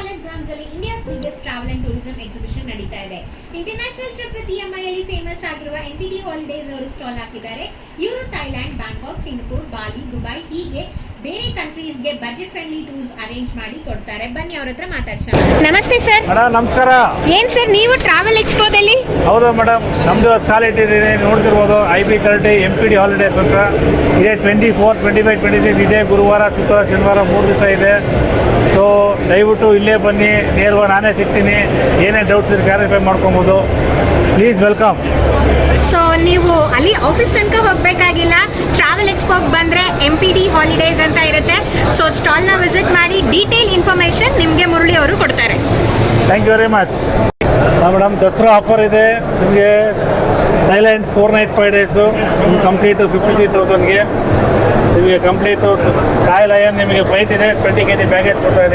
Palace grounds ಅಲ್ಲಿ India's biggest travel and tourism exhibition ನಡೀತಾ ಇದೆ. ಇಂಟರ್ನ್ಯಾಷನಲ್ ಟ್ರಿಪ್ ವಿತ್ EMI ಅಲ್ಲಿ ಫೇಮಸ್ ಆಗಿರುವ NTT ಹಾಲಿಡೇಸ್ ಅವರು ಸ್ಟಾಲ್ ಹಾಕಿದ್ದಾರೆ. ಇವರು ಥೈಲ್ಯಾಂಡ್, ಬ್ಯಾಂಕಾಕ್, ಸಿಂಗಪುರ್, ಬಾಲಿ, ದುಬೈ ಹೀಗೆ ಬೇರೆ ಕಂಟ್ರೀಸ್ಗೆ ಬಜೆಟ್ ಫ್ರೆಂಡ್ಲಿ ಟೂರ್ಸ್ ಅರೇಂಜ್ ಮಾಡಿ ಕೊಡ್ತಾರೆ. ಬನ್ನಿ ಅವ್ರ ಹತ್ರ ಮಾತಾಡ್ಸೋಣ. ನಮಸ್ತೆ ಸರ್. ಮೇಡಮ್ ನಮಸ್ಕಾರ. ಏನ್ ಸರ್ ನೀವು ಟ್ರಾವೆಲ್ ಎಕ್ಸ್ಪೋದಲ್ಲಿ? ಹೌದು ಮೇಡಮ್, ನಮ್ದು ಸ್ಟಾಲ್ ಇಟ್ಟಿದ್ದೀನಿ, ನೋಡ್ತಿರ್ಬೋದು. IB30 MPD ಹಾಲಿಡೇಸ್ ಅಂತ ಇದೆ. 24, 25, 26 ಇದೆ. ಗುರುವಾರ, ಶುಕ್ರವಾರ, ಶನಿವಾರ 3 ದಿವಸ ಇದೆ. ಸೊ ದಯವಿಟ್ಟು ಇಲ್ಲೇ ಬನ್ನಿ, ನೇರವಾಗಿ ನಾನೇ ಸಿಗ್ತೀನಿ. ಏನೇ ಡೌಟ್ಸ್ ಇದೆ ಕ್ಲಾರಿಫೈ ಮಾಡ್ಕೊಬೋದು. Please welcome. ಸೊ ನೀವು ಅಲ್ಲಿ ಆಫೀಸ್ ತನಕ ಹೋಗಬೇಕಾಗಿಲ್ಲ. ಟ್ರಾವೆಲ್ ಎಕ್ಸ್ಪೋಗೆ ಬಂದರೆ MPD ಹಾಲಿಡೇಸ್ ಅಂತ ಇರುತ್ತೆ. ಸೊ ಸ್ಟಾಲ್ನ ವಿಸಿಟ್ ಮಾಡಿ ಡೀಟೇಲ್ ಇನ್ಫಾರ್ಮೇಷನ್ ನಿಮಗೆ ಮುರಳಿ ಅವರು ಕೊಡ್ತಾರೆ. Thank you very much. Madam Dasara offer ಇದೆ ನಿಮಗೆ. ಥೈಲ್ಯಾಂಡ್ 4 night 5 days ಕಂಪ್ಲೀಟು 53,000ಗೆ ನಿಮಗೆ ಕಂಪ್ಲೀಟು. ಥಾಯ್ ಲಯನ್ ನಿಮಗೆ ಫ್ಲೈಟ್ ಇದೆ, 20 kg ಬ್ಯಾಗೇಜ್ ಕೊಡ್ತಾ ಇದೆ.